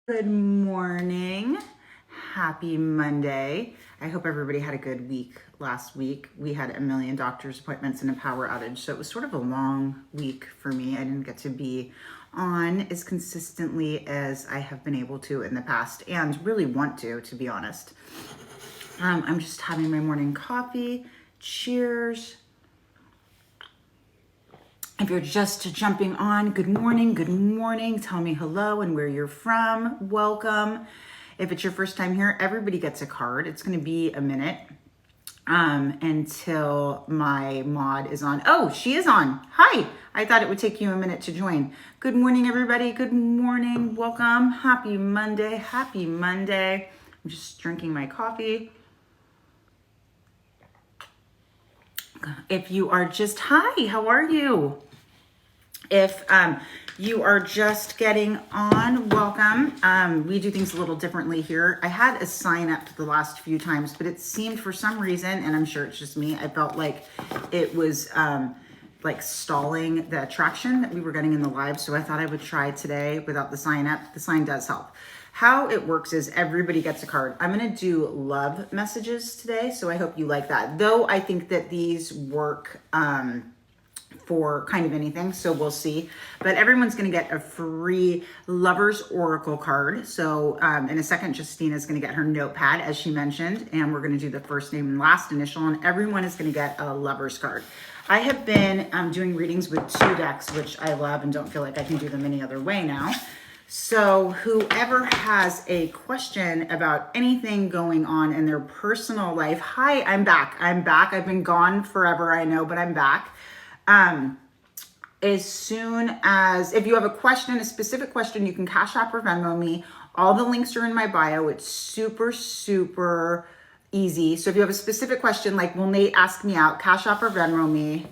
Good morning. Happy Monday. I hope everybody had a good week last week. We had a million doctor's appointments and a power outage, so it was sort of a long week for me. I didn't get to be on as consistently as I have been able to in the past and really want to be honest. I'm just having my morning coffee. Cheers. If you're just jumping on, good morning, good morning. Tell me hello and where you're from. Welcome. If it's your first time here, everybody gets a card. It's going to be a minute until my mod is on. Oh, she is on. Hi. I thought it would take you a minute to join. Good morning, everybody. Good morning. Welcome. Happy Monday. Happy Monday. I'm just drinking my coffee. If you are just, hi, how are you? If you are just getting on, welcome. We do things a little differently here. I had a sign up the last few times, but it seemed for some reason, and I'm sure it's just me, I felt like it was like stalling the traction that we were getting in the live. So I thought I would try today without the sign up. The sign does help. How it works is everybody gets a card. I'm going to do love messages today, so I hope you like that. Though I think that these work for kind of anything, so we'll see. But everyone's going to get a free Lover's Oracle card. So in a second, Justina's going to get her notepad, as she mentioned, and we're going to do the first name and last initial, and everyone is going to get a Lover's card. I have been doing readings with 2 decks, which I love and don't feel like I can do them any other way now. So whoever has a question about anything going on in their personal life, hi, I'm back. I've been gone forever, I know, but I'm back. As soon as, if you have a question, a specific question, you can Cash App or Venmo me. All the links are in my bio. It's super, super easy. So if you have a specific question, like, will Nate ask me out, Cash App or Venmo me.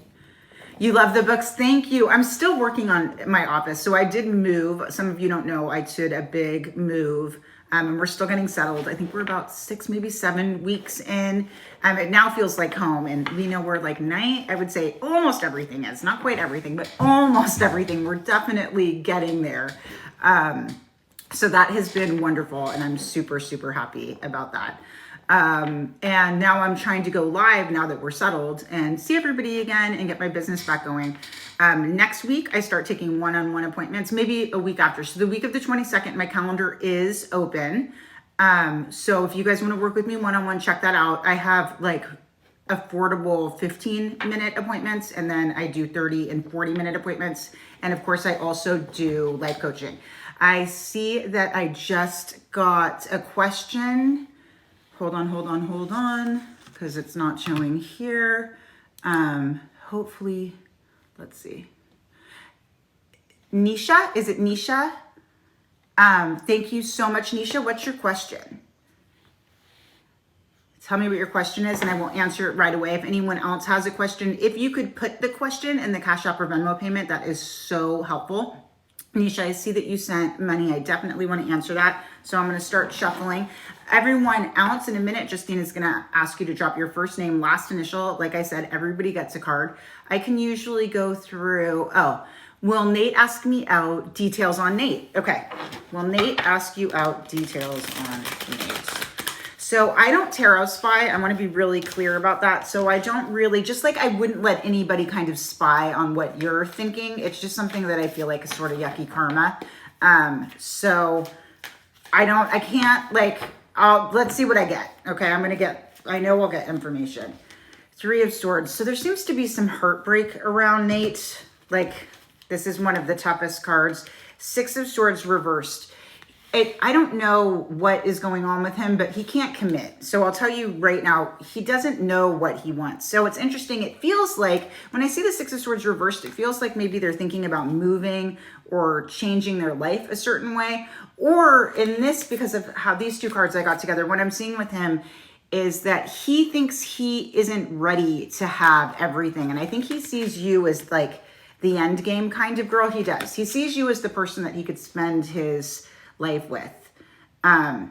You love the books. Thank you. I'm still working on my office. So I did move. Some of you don't know, I did a big move. And we're still getting settled. I think we're about 6, maybe 7 weeks in. It now feels like home. And we know we're like I would say almost everything is. Not quite everything, but almost everything. We're definitely getting there. So that has been wonderful. And I'm super, super happy about that. And now I'm trying to go live now that we're settled and see everybody again and get my business back going. Next week, I start taking one-on-one appointments, maybe a week after. So the week of the 22nd, my calendar is open. So if you guys want to work with me one-on-one, check that out. I have like affordable 15-minute appointments, and then I do 30 and 40-minute appointments. And of course, I also do life coaching. I see that I just got a question. Hold on, because it's not showing here. Hopefully, let's see. Nisha, is it Nisha? Thank you so much, Nisha. What's your question? Tell me what your question is, and I will answer it right away. If anyone else has a question, if you could put the question in the Cash App or Venmo payment, that is so helpful. Nisha, I see that you sent money. I definitely want to answer that. So I'm going to start shuffling. Everyone else in a minute, Justine is going to ask you to drop your first name, last initial. Like I said, everybody gets a card. I can usually go through, will Nate ask me out? Details on Nate. Okay. Will Nate ask you out? Details on Nate. So I don't tarot spy. I want to be really clear about that. So I don't really, just like I wouldn't let anybody kind of spy on what you're thinking. It's just something that I feel like is sort of yucky karma. So I can't like, let's see what I get. Okay, I know I'll get information. 3 of Swords. So there seems to be some heartbreak around Nate. Like this is one of the toughest cards. 6 of Swords reversed. I don't know what is going on with him, but he can't commit. So I'll tell you right now, he doesn't know what he wants. So it's interesting. It feels like when I see the 6 of Swords reversed, it feels like maybe they're thinking about moving or changing their life a certain way. Or in this, because of how these 2 cards I got together, what I'm seeing with him is that he thinks he isn't ready to have everything. And I think he sees you as like the end game kind of girl. He does. He sees you as the person that he could spend his life with. I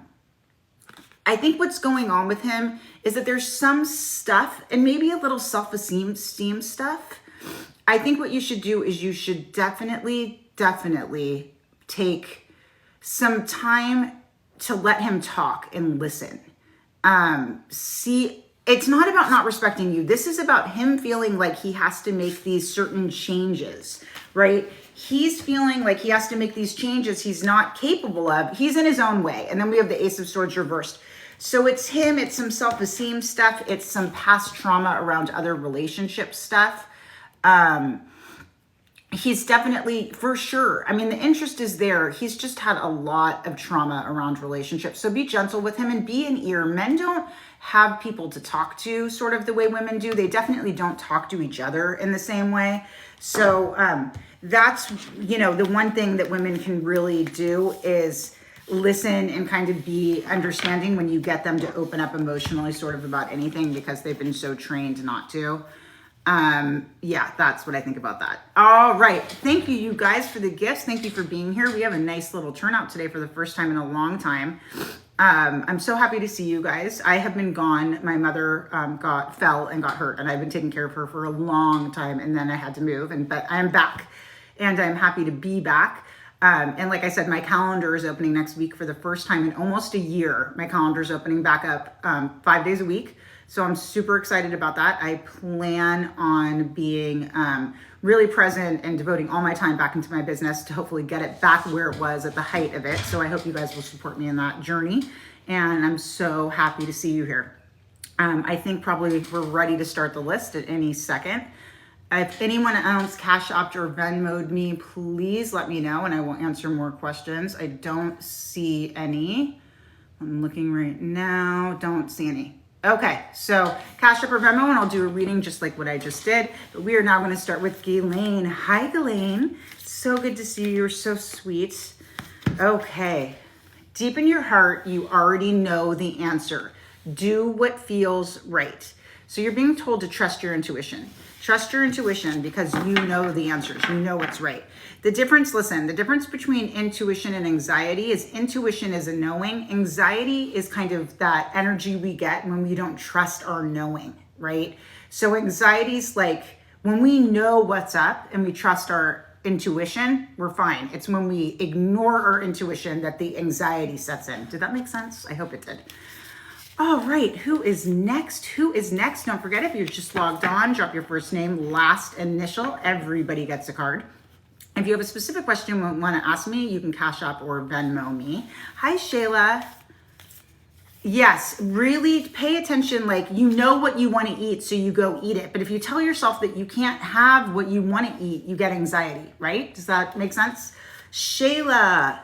think what's going on with him is that there's some stuff and maybe a little self-esteem stuff. I think what you should do is you should definitely take some time to let him talk and listen. See, it's not about not respecting you. This is about him feeling like he has to make these certain changes, right? He's feeling like he has to make these changes he's not capable of. He's in his own way. And then we have the Ace of Swords reversed. So it's him, it's some self-esteem stuff, it's some past trauma around other relationship stuff. He's definitely, for sure, I mean, the interest is there. He's just had a lot of trauma around relationships. So be gentle with him and be an ear. Men don't have people to talk to sort of the way women do. They definitely don't talk to each other in the same way. So that's, you know, the one thing that women can really do is listen and kind of be understanding when you get them to open up emotionally sort of about anything because they've been so trained not to. Yeah, that's what I think about that. All right. Thank you, you guys, for the gifts. Thank you for being here. We have a nice little turnout today for the first time in a long time. I'm so happy to see you guys. I have been gone. My mother fell and got hurt, and I've been taking care of her for a long time, and then I had to move, but I am back, and I'm happy to be back. And like I said, my calendar is opening next week for the first time in almost a year. My calendar is opening back up 5 days a week. So I'm super excited about that. I plan on being really present and devoting all my time back into my business to hopefully get it back where it was at the height of it. So I hope you guys will support me in that journey. And I'm so happy to see you here. I think probably we're ready to start the list at any second. If anyone else Cash Apped or Venmo'd me, please let me know and I will answer more questions. I don't see any. I'm looking right now. Don't see any. Okay, so Cash App or Venmo, and I'll do a reading just like what I just did. But we are now going to start with Ghislaine. Hi, Ghislaine. So good to see you. You're so sweet. Okay. Deep in your heart, you already know the answer. Do what feels right. So you're being told to trust your intuition. Trust your intuition because you know the answers. You know what's right. The difference between intuition and anxiety is intuition is a knowing. Anxiety is kind of that energy we get when we don't trust our knowing, right? So anxiety is like when we know what's up and we trust our intuition, we're fine. It's when we ignore our intuition that the anxiety sets in. Did that make sense? I hope it did. All right, who is next? Don't forget, if you're just logged on, drop your first name, last initial. Everybody gets a card. If you have a specific question you want to ask me, you can Cash App or Venmo me. Hi, Shayla. Yes, really pay attention. Like, you know what you want to eat, so you go eat it. But if you tell yourself that you can't have what you want to eat, you get anxiety, right? Does that make sense? Shayla,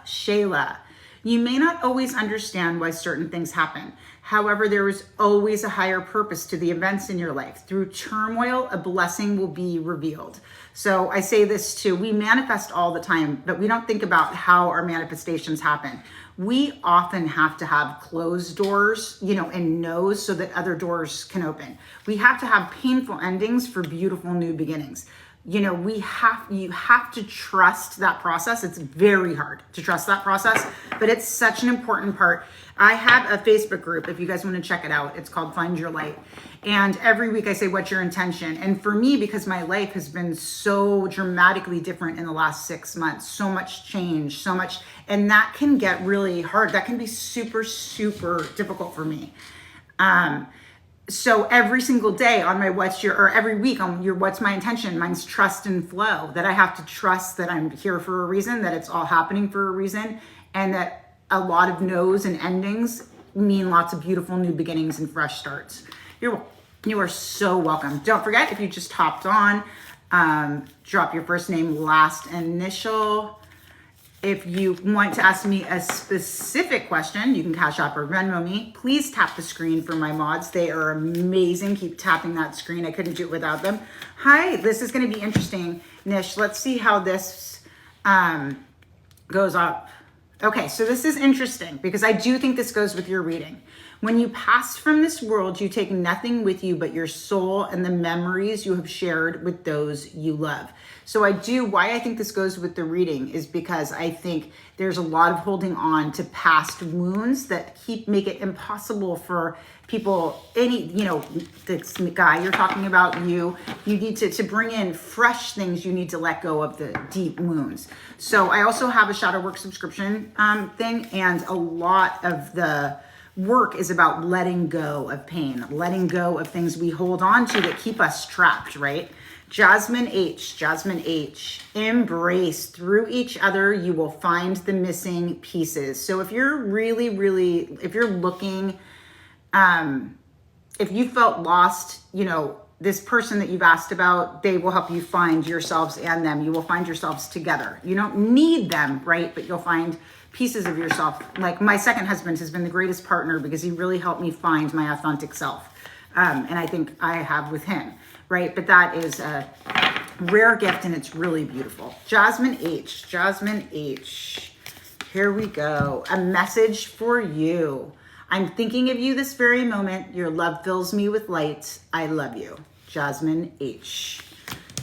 you may not always understand why certain things happen. However, there is always a higher purpose to the events in your life. Through turmoil, a blessing will be revealed. So I say this too, we manifest all the time, but we don't think about how our manifestations happen. We often have to have closed doors, and no's so that other doors can open. We have to have painful endings for beautiful new beginnings. You have to trust that process. It's very hard to trust that process, but it's such an important part. I have a Facebook group, if you guys want to check it out. It's called Find Your Light. And every week I say, what's your intention? And for me, because my life has been so dramatically different in the last 6 months, so much change, and that can get really hard. That can be super, super difficult for me. So every single day on my every week on your what's my intention, mine's trust and flow, that I have to trust that I'm here for a reason, that it's all happening for a reason, and that a lot of no's and endings mean lots of beautiful new beginnings and fresh starts. You are so welcome. Don't forget, if you just hopped on, drop your first name, last initial. If you want to ask me a specific question, you can Cash App or Venmo me. Please tap the screen for my mods. They are amazing. Keep tapping that screen. I couldn't do it without them. Hi, this is going to be interesting, Nish. Let's see how this goes up. Okay, so this is interesting because I do think this goes with your reading. When you pass from this world, you take nothing with you but your soul and the memories you have shared with those you love. So why I think this goes with the reading is because I think there's a lot of holding on to past wounds that make it impossible for people, this guy you're talking about, you need to bring in fresh things. You need to let go of the deep wounds. So I also have a shadow work subscription thing, and a lot of the work is about letting go of pain, letting go of things we hold on to that keep us trapped, right? Jasmine H, embrace. Through each other, you will find the missing pieces. So if you're if you're looking, if you felt lost, this person that you've asked about, they will help you find yourselves and them. You will find yourselves together. You don't need them, right? But you'll find pieces of yourself. Like my second husband has been the greatest partner because he really helped me find my authentic self. And I think I have with him, right? But that is a rare gift and it's really beautiful. Jasmine H, here we go. A message for you. I'm thinking of you this very moment. Your love fills me with light. I love you. Jasmine H.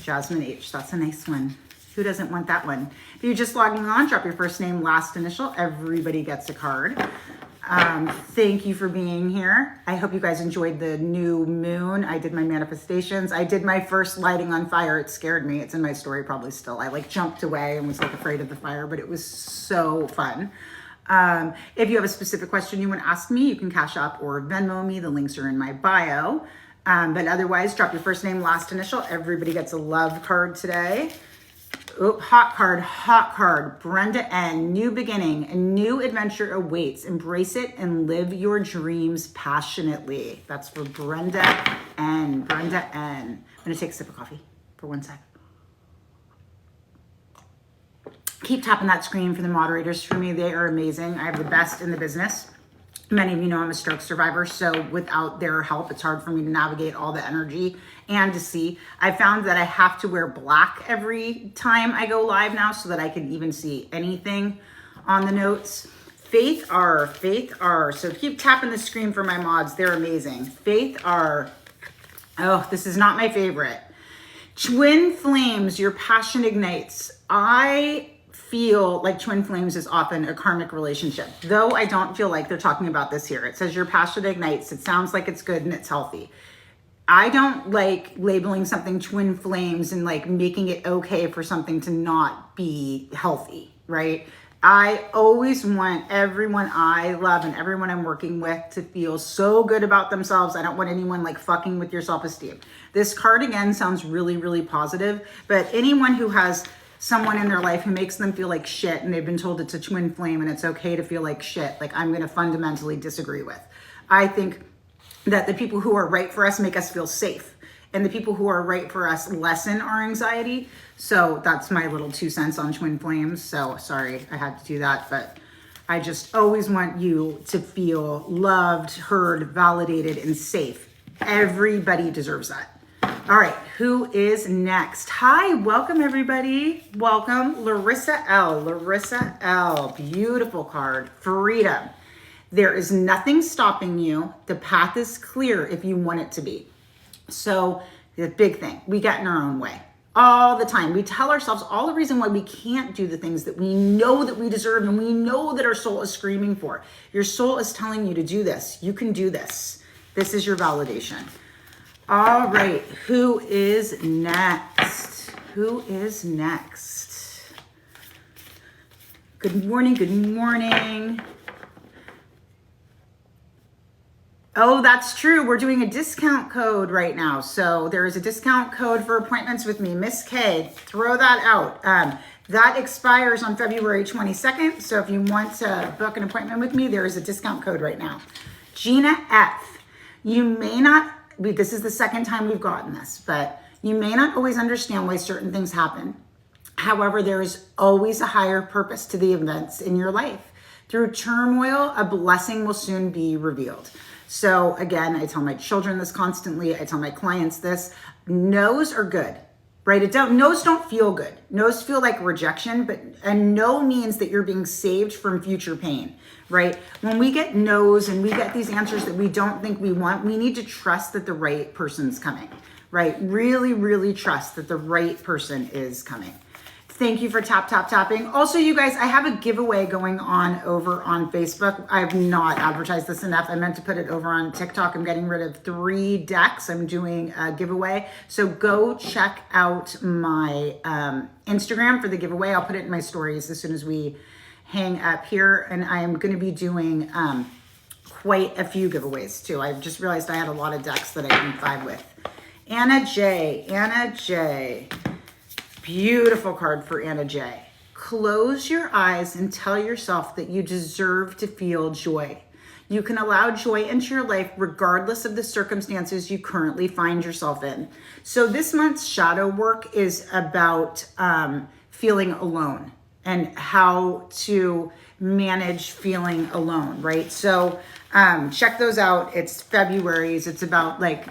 That's a nice one. Who doesn't want that one? If you're just logging on, drop your first name, last initial. Everybody gets a card. Thank you for being here. I hope you guys enjoyed the new moon. I did my manifestations. I did my first lighting on fire. It scared me. It's in my story probably still. I jumped away and was afraid of the fire, but it was so fun. If you have a specific question you want to ask me, you can Cash App or Venmo me. The links are in my bio. But otherwise, drop your first name, last initial. Everybody gets a love card today. Oh, hot card. Brenda N. New beginning. A new adventure awaits. Embrace it and live your dreams passionately. That's for Brenda N. I'm going to take a sip of coffee for 1 sec. Keep tapping that screen for the moderators for me. They are amazing. I have the best in the business. Many of you know I'm a stroke survivor, so without their help, it's hard for me to navigate all the energy and to see. I found that I have to wear black every time I go live now so that I can even see anything on the notes. Faith R. So keep tapping the screen for my mods. They're amazing. Faith R. Oh, this is not my favorite. Twin flames, your passion ignites. I feel like twin flames is often a karmic relationship, though I don't feel like they're talking about this here. It says your passion ignites. It sounds like it's good and it's healthy. I don't like labeling something twin flames and making it okay for something to not be healthy, right? I always want everyone I love and everyone I'm working with to feel so good about themselves. I don't want anyone fucking with your self-esteem. This card again sounds really, really positive, but anyone who has someone in their life who makes them feel like shit and they've been told it's a twin flame and it's okay to feel like shit, I'm going to fundamentally disagree with. I think that the people who are right for us make us feel safe, and the people who are right for us lessen our anxiety. So that's my little 2 cents on twin flames. So sorry I had to do that, but I just always want you to feel loved, heard, validated, and safe. Everybody deserves that. All right, who is next? Hi, welcome everybody. Welcome, Larissa L. Beautiful card. Freedom. There is nothing stopping you. The path is clear if you want it to be. So the big thing, we get in our own way all the time. We tell ourselves all the reason why we can't do the things that we know that we deserve and we know that our soul is screaming for. Your soul is telling you to do this. You can do this. This is your validation. All right, who is next? Good morning. Oh, that's true. We're doing a discount code right now. So there is a discount code for appointments with me. Miss K, throw that out. That expires on February 22nd. So if you want to book an appointment with me, there is a discount code right now. Gina F, you may not, this is the second time we've gotten this, but you may not always understand why certain things happen. However, there is always a higher purpose to the events in your life. Through turmoil, a blessing will soon be revealed. So again, I tell my children this constantly. I tell my clients this. No's are good. right? No's don't feel good. No's feel like rejection, but a no means that you're being saved from future pain, right? When we get no's and we get these answers that we don't think we want, we need to trust that the right person's coming, right? Really, really trust that the right person is coming. Thank you for tapping. Also, you guys, I have a giveaway going on over on Facebook. I have not advertised this enough. I meant to put it over on TikTok. I'm getting rid of 3 decks. I'm doing a giveaway. So go check out my Instagram for the giveaway. I'll put it in my stories as soon as we hang up here. And I am going to be doing quite a few giveaways too. I just realized I had a lot of decks that I can vibe with. Anna J. Beautiful card for Anna J. Close your eyes and tell yourself that you deserve to feel joy. You can allow joy into your life regardless of the circumstances you currently find yourself in. So this month's shadow work is about feeling alone and how to manage feeling alone, right? So check those out. It's February's. It's about like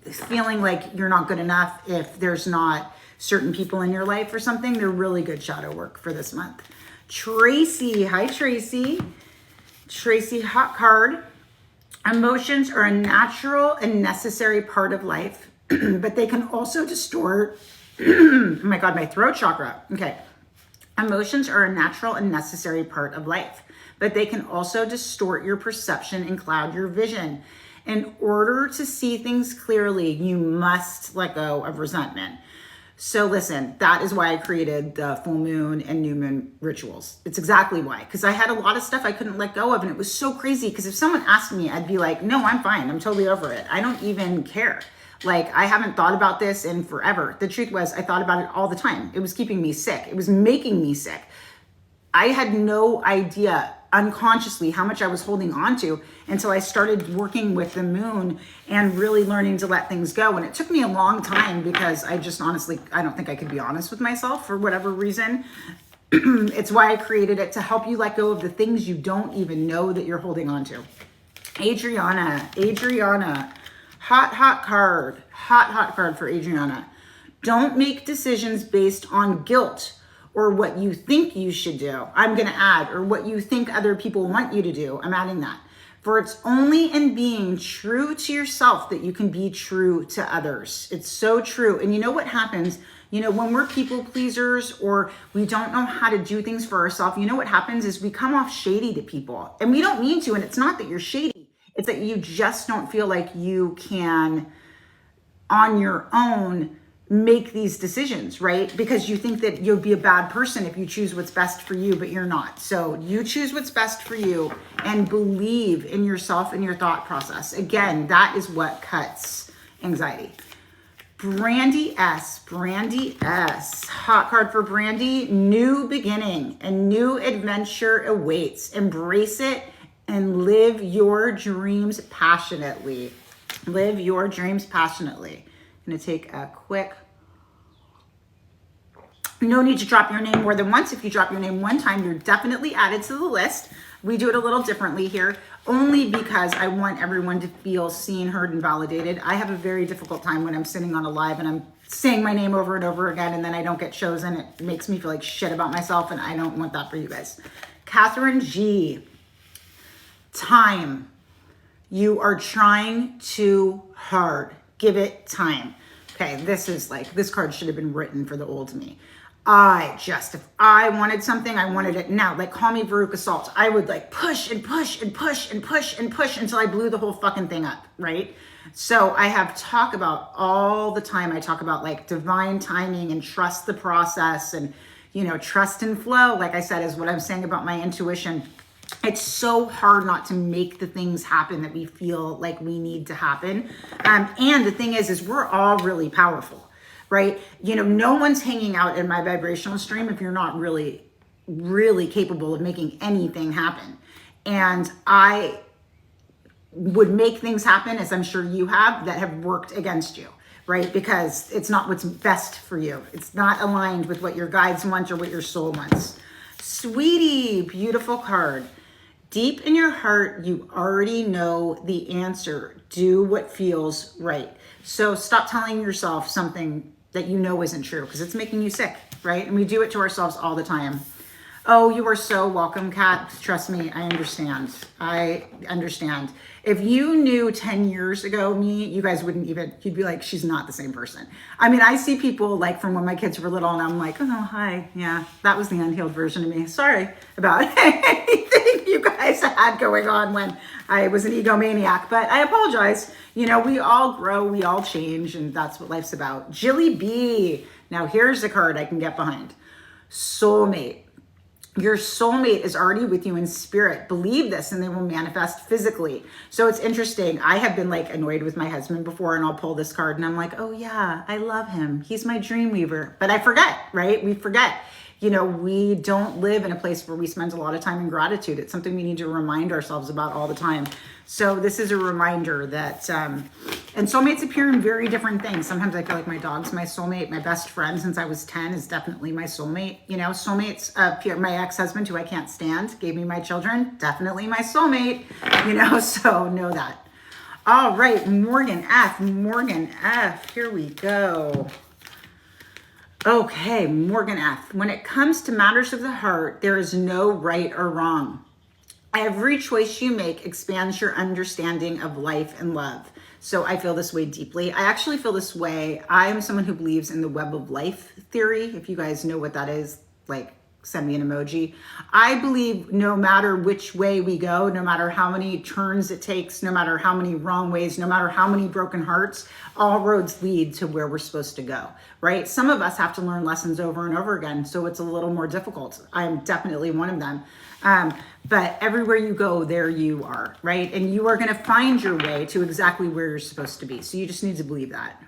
feeling like you're not good enough if there's not certain people in your life or something. They're really good shadow work for this month. Tracy, hi Tracy. Tracy, hot card. Emotions are a natural and necessary part of life, but they can also distort, oh my God, my throat chakra. Okay. Emotions are a natural and necessary part of life, but they can also distort your perception and cloud your vision. In order to see things clearly, you must let go of resentment. So listen, that is why I created the full moon and new moon rituals. It's exactly why, because I had a lot of stuff I couldn't let go of, and it was so crazy because if someone asked me, I'd be like, no, I'm fine. I'm totally over it. I don't even care. Like, I haven't thought about this in forever. The truth was, I thought about it all the time. It was keeping me sick. It was making me sick. I had no idea unconsciously how much I was holding on to until I started working with the moon and really learning to let things go. And it took me a long time because I just honestly, I don't think I could be honest with myself for whatever reason. It's why I created it, to help you let go of the things you don't even know that you're holding on to. Adriana, hot card for Adriana. Don't make decisions based on guilt or what you think you should do. I'm gonna add, or what you think other people want you to do. I'm adding that. For it's only in being true to yourself that you can be true to others. It's so true. And you know what happens? You know, when we're people pleasers or we don't know how to do things for ourselves, you know what happens is we come off shady to people. And we don't mean to, and it's not that you're shady. It's that you just don't feel like you can, on your own, make these decisions, right? Because you think that you'll be a bad person if you choose what's best for you, but you're not. So you choose what's best for you and believe in yourself and your thought process. Again, that is what cuts anxiety. Brandy S, hot card for Brandy. New beginning, a new adventure awaits. Embrace it and live your dreams passionately. Live your dreams passionately. I'm gonna take a quick, no need to drop your name more than once. If you drop your name one time, you're definitely added to the list. We do it a little differently here, only because I want everyone to feel seen, heard, and validated. I have a very difficult time when I'm sitting on a live and I'm saying my name over and over again, and then I don't get chosen. It makes me feel like shit about myself, and I don't want that for you guys. Catherine G. Time. You are trying too hard. Give it time. Okay, this is like, this card should have been written for the old me. If I wanted something, I wanted it now. Like, call me Veruca Salt. I would like push and push and push and push and push until I blew the whole fucking thing up, right? So I have talk about all the time. I talk about like divine timing and trust the process and, you know, trust and flow. Like I said, is what I'm saying about my intuition. It's so hard not to make the things happen that we feel like we need to happen. And the thing is we're all really powerful, right? You know, no one's hanging out in my vibrational stream if you're not really, really capable of making anything happen. And I would make things happen, as I'm sure you have, that have worked against you, right? Because it's not what's best for you. It's not aligned with what your guides want or what your soul wants. Sweetie, beautiful card. Deep in your heart, you already know the answer. Do what feels right. So stop telling yourself something that you know isn't true because it's making you sick, right? And we do it to ourselves all the time. Oh, you are so welcome, Kat. Trust me, I understand. I understand. If you knew 10 years ago me, you guys wouldn't even, you'd be like, she's not the same person. I mean, I see people like from when my kids were little and I'm like, oh, hi. Yeah, that was the unhealed version of me. Sorry about anything you guys had going on when I was an egomaniac, but I apologize. You know, we all grow, we all change, and that's what life's about. Jilly B. Now here's the card I can get behind. Soulmate. Your soulmate is already with you in spirit. Believe this and they will manifest physically. So it's interesting. I have been like annoyed with my husband before and I'll pull this card and I'm like, oh yeah, I love him. He's my dream weaver. But I forget, right? We forget. You know, we don't live in a place where we spend a lot of time in gratitude. It's something we need to remind ourselves about all the time. So this is a reminder that, and soulmates appear in very different things. Sometimes I feel like my dog's my soulmate. My best friend since I was 10 is definitely my soulmate. You know, soulmates appear, my ex-husband who I can't stand, gave me my children, definitely my soulmate, you know, so know that. All right, Morgan F, here we go. Okay, Morgan F. When it comes to matters of the heart, there is no right or wrong. Every choice you make expands your understanding of life and love. So I feel this way deeply. I actually feel this way. I am someone who believes in the web of life theory. If you guys know what that is, like send me an emoji. I believe no matter which way we go, no matter how many turns it takes, no matter how many wrong ways, no matter how many broken hearts, all roads lead to where we're supposed to go, right? Some of us have to learn lessons over and over again, so it's a little more difficult. I'm definitely one of them. But everywhere you go, there you are, right? And you are gonna find your way to exactly where you're supposed to be. So you just need to believe that.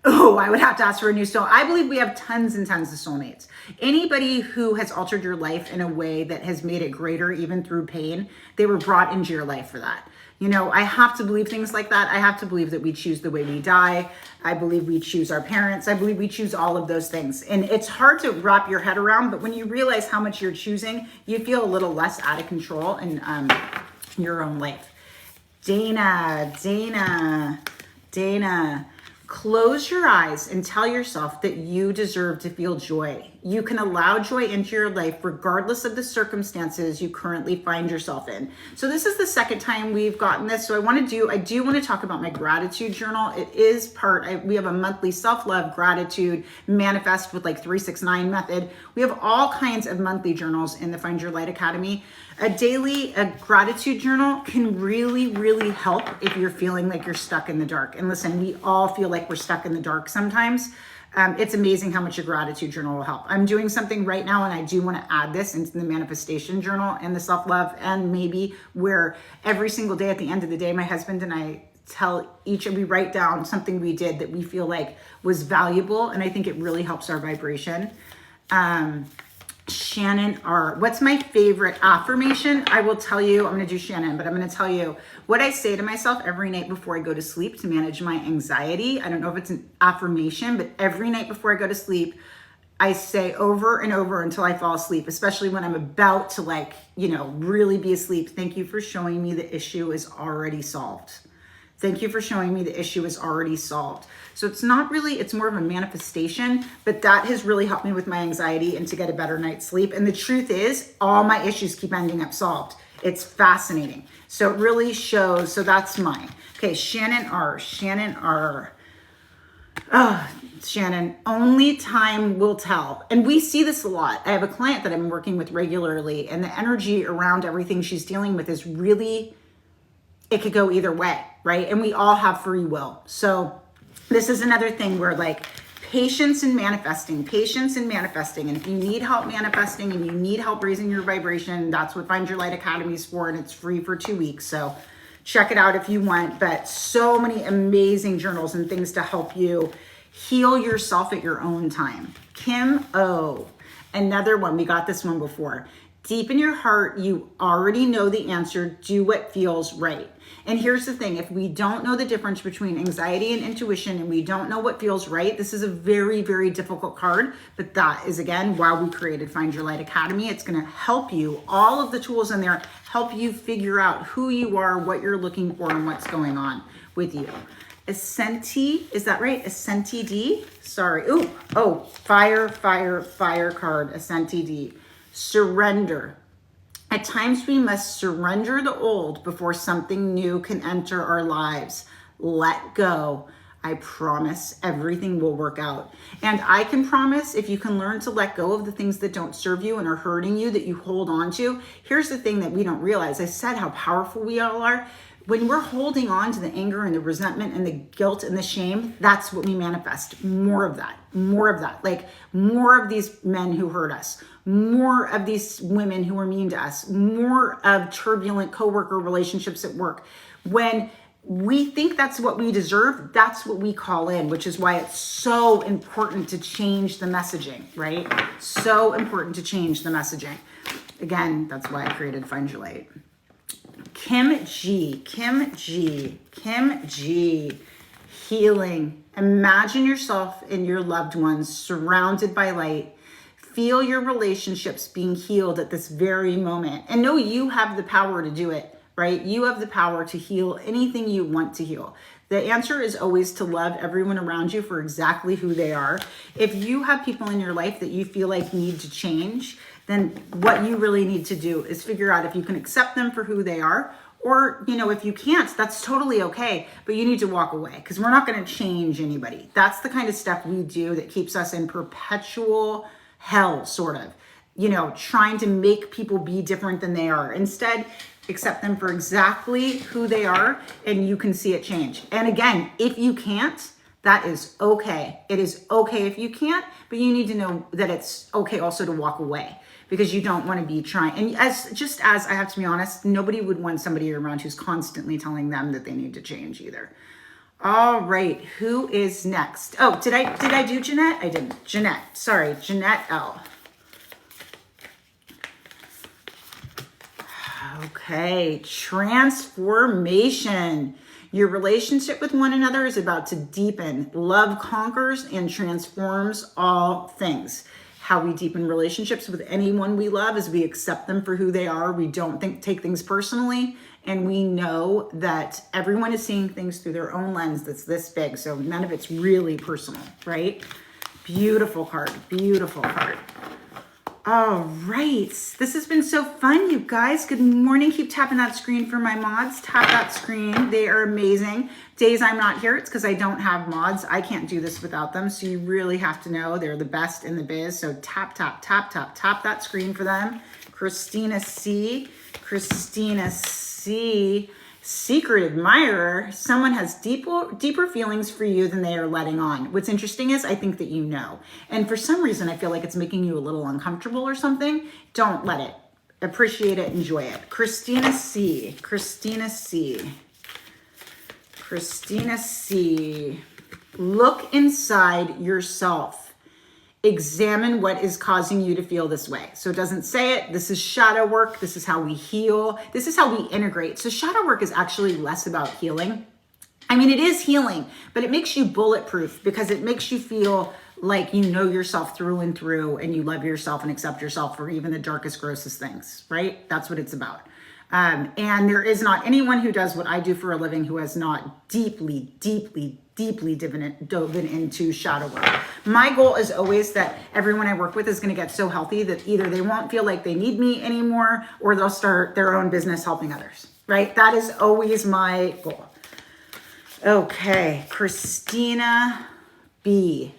Oh, I would have to ask for a new soul. I believe we have tons and tons of soulmates. Anybody who has altered your life in a way that has made it greater, even through pain, they were brought into your life for that. You know, I have to believe things like that. I have to believe that we choose the way we die. I believe we choose our parents. I believe we choose all of those things. And it's hard to wrap your head around, but when you realize how much you're choosing, you feel a little less out of control in your own life. Dana. Close your eyes and tell yourself that you deserve to feel joy. You can allow joy into your life regardless of the circumstances you currently find yourself in. So this is the second time we've gotten this. So I do want to talk about my gratitude journal. It is we have a monthly self-love gratitude manifest with like 369 method. We have all kinds of monthly journals in the Find Your Light Academy. A gratitude journal can really, really help if you're feeling like you're stuck in the dark. And listen, we all feel like we're stuck in the dark sometimes. It's amazing how much a gratitude journal will help. I'm doing something right now, and I do want to add this into the manifestation journal and the self-love, and maybe where every single day at the end of the day, my husband and I we write down something we did that we feel like was valuable, and I think it really helps our vibration. Shannon R. What's my favorite affirmation? I will tell you, I'm going to do Shannon, but I'm going to tell you what I say to myself every night before I go to sleep to manage my anxiety. I don't know if it's an affirmation, but every night before I go to sleep, I say over and over until I fall asleep, especially when I'm about to really be asleep. Thank you for showing me the issue is already solved. Thank you for showing me the issue is already solved. So it's more of a manifestation, but that has really helped me with my anxiety and to get a better night's sleep. And the truth is, all my issues keep ending up solved. It's fascinating. So it really shows. So that's mine. Okay, Shannon R. Oh, Shannon, only time will tell. And we see this a lot. I have a client that I'm working with regularly, and the energy around everything she's dealing with is really, it could go either way, right? And we all have free will. So this is another thing where patience in manifesting. And if you need help manifesting and you need help raising your vibration, that's what Find Your Light Academy is for. And it's free for 2 weeks. So check it out if you want. But so many amazing journals and things to help you heal yourself at your own time. Kim O. Another one. We got this one before. Deep in your heart, you already know the answer. Do what feels right. And here's the thing, if we don't know the difference between anxiety and intuition, and we don't know what feels right, this is a very, very difficult card. But that is, again, why we created Find Your Light Academy. It's going to help you, all of the tools in there, help you figure out who you are, what you're looking for, and what's going on with you. Ascenti, is that right? Ascenti D? Sorry. Ooh, oh, fire card, Ascenti D. Surrender. At times we must surrender the old before something new can enter our lives. Let go. I promise everything will work out. And I can promise if you can learn to let go of the things that don't serve you and are hurting you that you hold on to. Here's the thing that we don't realize. I said how powerful we all are. When we're holding on to the anger and the resentment and the guilt and the shame, that's what we manifest. More of that, more of that. Like more of these men who hurt us, more of these women who are mean to us, more of turbulent coworker relationships at work. When we think that's what we deserve, that's what we call in, which is why it's so important to change the messaging, right? So important to change the messaging. Again, that's why I created Find Your Light. Kim G, healing. Imagine yourself and your loved ones surrounded by light. Feel your relationships being healed at this very moment. And know you have the power to do it, right? You have the power to heal anything you want to heal. The answer is always to love everyone around you for exactly who they are. If you have people in your life that you feel like need to change, then what you really need to do is figure out if you can accept them for who they are, or, you know, if you can't, that's totally okay, but you need to walk away because we're not going to change anybody. That's the kind of stuff we do that keeps us in perpetual hell, sort of, you know, trying to make people be different than they are. Instead, accept them for exactly who they are and you can see it change. And again, if you can't, that is okay. It is okay if you can't, but you need to know that it's okay also to walk away because you don't want to be trying. And as I have to be honest, nobody would want somebody around who's constantly telling them that they need to change either. All right, who is next? Oh, did I do Jeanette? I didn't. Jeanette, sorry, Jeanette L. Okay, transformation. Your relationship with one another is about to deepen. Love conquers and transforms all things. How we deepen relationships with anyone we love is we accept them for who they are. We don't take things personally. And we know that everyone is seeing things through their own lens that's this big. So none of it's really personal, right? Beautiful card, beautiful card. All right, this has been so fun, you guys. Good morning. Keep tapping that screen for my mods. Tap that screen. They are amazing. Days I'm not here, it's because I don't have mods. I can't do this without them. So you really have to know they're the best in the biz. So tap that screen for them. Christina C. Secret admirer. Someone has deeper feelings for you than they are letting on. What's interesting is I think that you know. And for some reason, I feel like it's making you a little uncomfortable or something. Don't let it. Appreciate it. Enjoy it. Christina C. Look inside yourself. Examine what is causing you to feel this way. So it doesn't say it. This is shadow work. This is how we heal. This is how we integrate. So shadow work is actually less about healing. I mean, it is healing, but it makes you bulletproof because it makes you feel like you know yourself through and through and you love yourself and accept yourself for even the darkest, grossest things, right? That's what it's about. And there is not anyone who does what I do for a living who has not deeply dove into shadow work. My goal is always that everyone I work with is going to get so healthy that either they won't feel like they need me anymore or they'll start their own business helping others, right? That is always my goal. Okay, Christina B.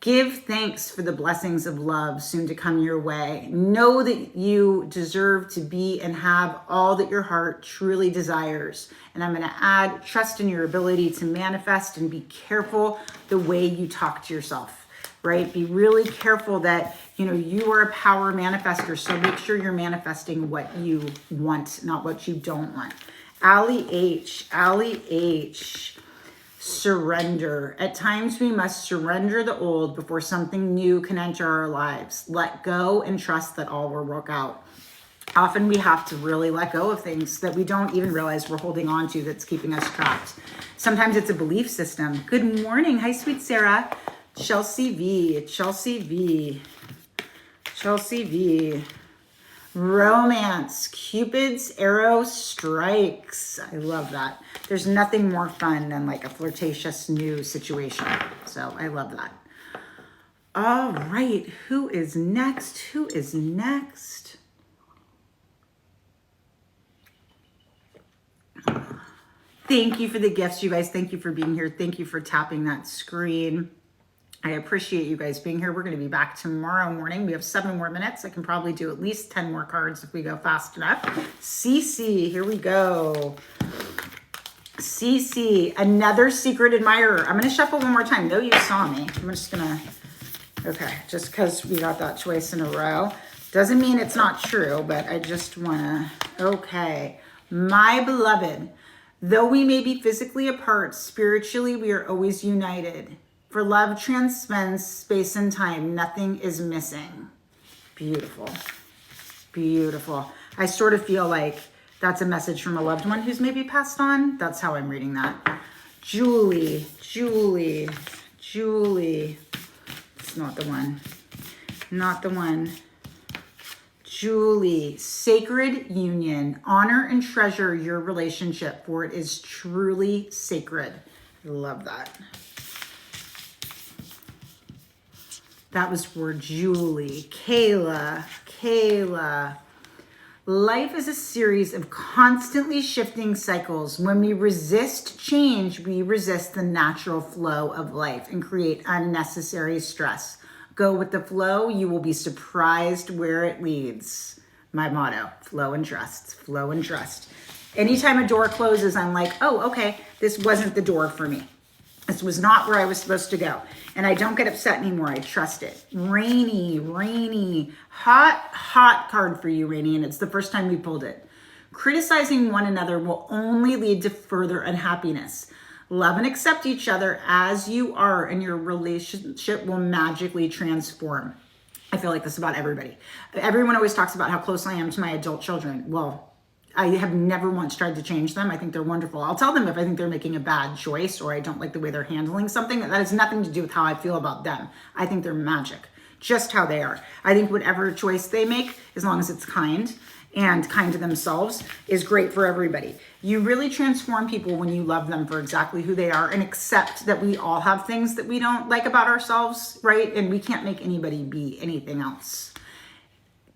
Give thanks for the blessings of love soon to come your way. Know that you deserve to be and have all that your heart truly desires. And I'm going to add trust in your ability to manifest and be careful the way you talk to yourself, right? Be really careful that, you know, you are a power manifester. So make sure you're manifesting what you want, not what you don't want. Allie H. Surrender. At times we must surrender the old before something new can enter our lives. Let go and trust that all will work out. Often we have to really let go of things that we don't even realize we're holding on to that's keeping us trapped. Sometimes it's a belief system. Good morning. Hi, sweet Sarah. Chelsea V. Romance. Cupid's arrow strikes. I love that. There's nothing more fun than like a flirtatious new situation. So I love that. All right. Who is next? Who is next? Thank you for the gifts, you guys. Thank you for being here. Thank you for tapping that screen. I appreciate you guys being here. We're going to be back tomorrow morning. We have 7 more minutes. I can probably do at least 10 more cards if we go fast enough. Cece, here we go. Cece, another secret admirer. I'm going to shuffle one more time. Though you saw me, I'm just going to, okay, just because we got that choice in a row. Doesn't mean it's not true, but I just want to, okay. My beloved, though we may be physically apart, spiritually we are always united. For love transcends space and time. Nothing is missing. Beautiful. Beautiful. I sort of feel like that's a message from a loved one who's maybe passed on. That's how I'm reading that. Julie. It's not the one. Not the one. Julie, sacred union. Honor and treasure your relationship, for it is truly sacred. I love that. That was for Julie. Kayla. Life is a series of constantly shifting cycles. When we resist change, we resist the natural flow of life and create unnecessary stress. Go with the flow. You will be surprised where it leads. My motto, flow and trust, flow and trust. Anytime a door closes, I'm like, oh, okay, this wasn't the door for me. This was not where I was supposed to go. And I don't get upset anymore. I trust it. Rainy. Hot card for you, Rainy. And it's the first time we pulled it. Criticizing one another will only lead to further unhappiness. Love and accept each other as you are, and your relationship will magically transform. I feel like this about everybody. Everyone always talks about how close I am to my adult children. Well, I have never once tried to change them. I think they're wonderful. I'll tell them if I think they're making a bad choice or I don't like the way they're handling something. That has nothing to do with how I feel about them. I think they're magic, just how they are. I think whatever choice they make, as long as it's kind and kind to themselves, is great for everybody. You really transform people when you love them for exactly who they are and accept that we all have things that we don't like about ourselves, right? And we can't make anybody be anything else.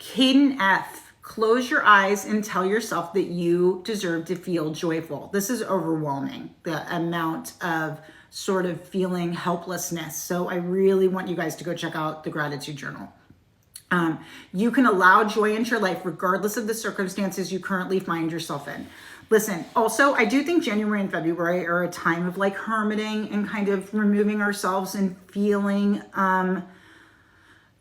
Caden F. Close your eyes and tell yourself that you deserve to feel joyful. This is overwhelming, the amount of sort of feeling helplessness. So I really want you guys to go check out the gratitude journal. You can allow joy into your life regardless of the circumstances you currently find yourself in. Listen, also, I do think January and February are a time of like hermiting and kind of removing ourselves and feeling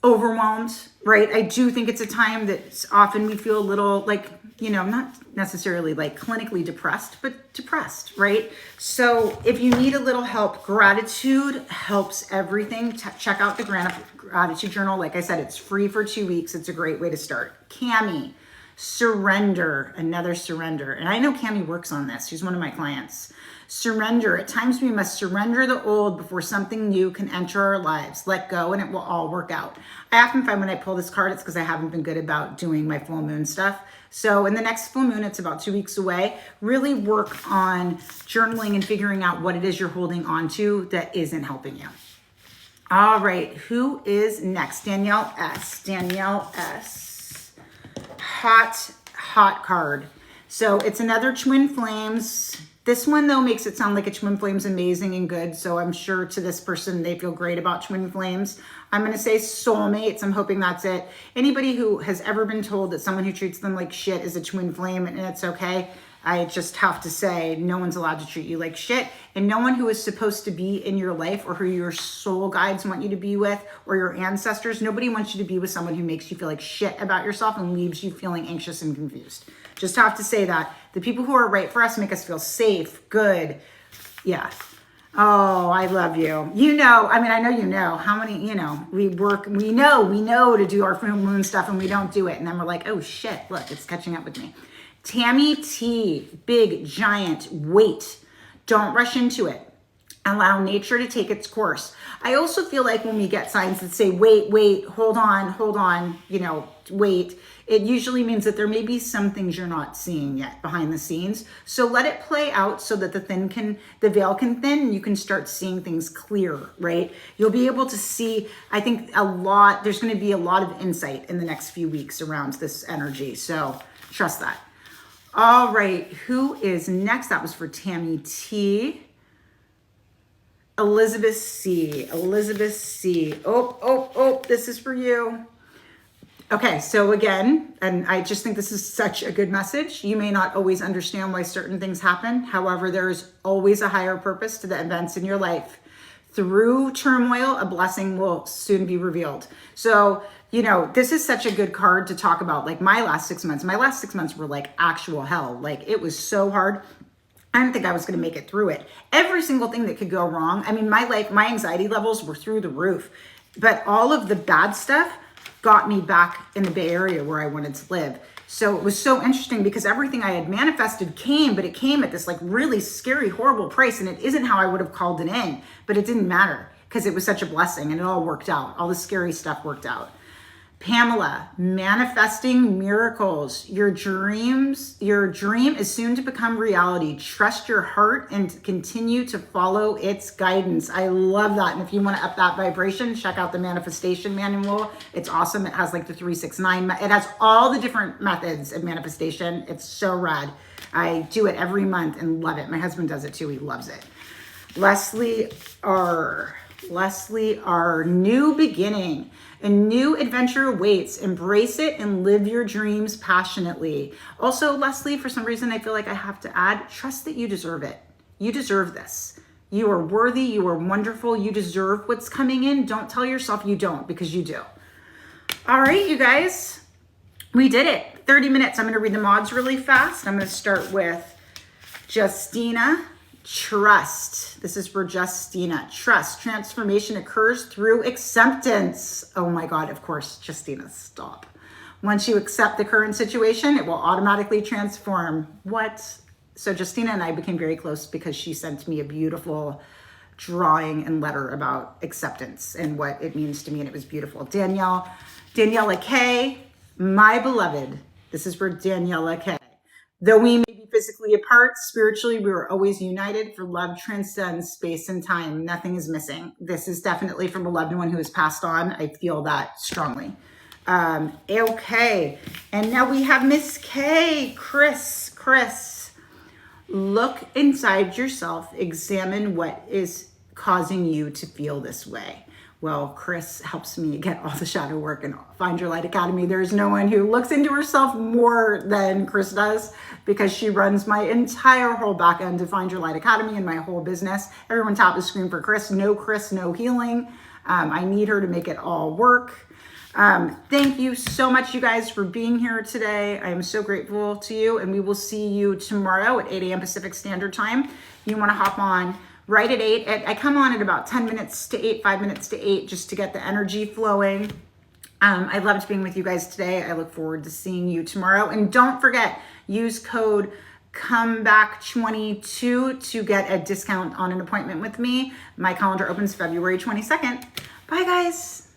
overwhelmed, right? I do think it's a time that often we feel a little like, not necessarily like clinically depressed, but depressed, right? So if you need a little help, gratitude helps everything. Check out the gratitude journal. Like I said, it's free for 2 weeks. It's a great way to start. Cami, surrender, another surrender. And I know Cami works on this. She's one of my clients. Surrender. At times we must surrender the old before something new can enter our lives. Let go and it will all work out. I often find when I pull this card, it's because I haven't been good about doing my full moon stuff. So in the next full moon, it's about 2 weeks away. Really work on journaling and figuring out what it is you're holding on to that isn't helping you. All right. Who is next? Danielle S. Hot card. So it's another twin flames. This one, though, makes it sound like a twin flame's amazing and good. So I'm sure to this person, they feel great about twin flames. I'm going to say soulmates. I'm hoping that's it. Anybody who has ever been told that someone who treats them like shit is a twin flame and it's okay, I just have to say no one's allowed to treat you like shit. And no one who is supposed to be in your life or who your soul guides want you to be with or your ancestors, nobody wants you to be with someone who makes you feel like shit about yourself and leaves you feeling anxious and confused. Just have to say that. The people who are right for us make us feel safe, good. Yeah. Oh, I love you. I know how many, we know to do our full moon stuff and we don't do it. And then we're like, oh shit, look, it's catching up with me. Tammy T, big, giant weight. Don't rush into it. Allow nature to take its course. I also feel like when we get signs that say, wait, hold on, wait, it usually means that there may be some things you're not seeing yet behind the scenes. So let it play out so that the veil can thin and you can start seeing things clear, right? You'll be able to see, I think there's going to be a lot of insight in the next few weeks around this energy. So trust that. All right, who is next? That was for Tammy T. Elizabeth C. Oh, this is for you. Okay, so again, and I just think this is such a good message. You may not always understand why certain things happen. However, there is always a higher purpose to the events in your life. Through turmoil, a blessing will soon be revealed. So, this is such a good card to talk about. Like my last 6 months were like actual hell. Like it was so hard. I didn't think I was going to make it through it. Every single thing that could go wrong. I mean, my anxiety levels were through the roof, but all of the bad stuff got me back in the Bay Area where I wanted to live. So it was so interesting because everything I had manifested came, but it came at this like really scary, horrible price. And it isn't how I would have called it in, but it didn't matter because it was such a blessing and it all worked out. All the scary stuff worked out. Pamela, manifesting miracles. Your dream is soon to become reality. Trust your heart and continue to follow its guidance. I love that. And if you want to up that vibration, check out the manifestation manual. It's awesome. It has like the 369. It has all the different methods of manifestation. It's so rad. I do it every month and love it. My husband does it too. He loves it. Leslie R. New beginning. A new adventure awaits. Embrace it and live your dreams passionately. Also, Leslie, for some reason, I feel like I have to add, trust that you deserve it. You deserve this. You are worthy. You are wonderful. You deserve what's coming in. Don't tell yourself you don't, because you do. All right, you guys, we did it. 30 minutes. I'm going to read the mods really fast. I'm going to start with Justina. Trust. This is for Justina. Trust. Transformation occurs through acceptance. Oh my God, of course, Justina, stop. Once you accept the current situation, it will automatically transform. What? So Justina and I became very close because she sent me a beautiful drawing and letter about acceptance and what it means to me, and it was beautiful. Daniela K, my beloved. This is for Daniela K. Though we may be physically apart, spiritually, we were always united, for love transcends space and time. Nothing is missing. This is definitely from a loved one who has passed on. I feel that strongly. Okay. And now we have Miss K. Chris, look inside yourself. Examine what is causing you to feel this way. Well, Chris helps me get all the shadow work and Find Your Light Academy. There's no one who looks into herself more than Chris does, because she runs my entire whole back end to Find Your Light Academy and my whole business. Everyone tap the screen for Chris. No healing. I need her to make it all work. Thank you so much, you guys, for being here today. I am so grateful to you, and we will see you tomorrow at 8 a.m. Pacific Standard Time. You want to hop on right at 8. I come on at about 10 minutes to 8, 5 minutes to 8, just to get the energy flowing. I loved being with you guys today. I look forward to seeing you tomorrow. And don't forget, use code COMEBACK22 to get a discount on an appointment with me. My calendar opens February 22nd. Bye, guys.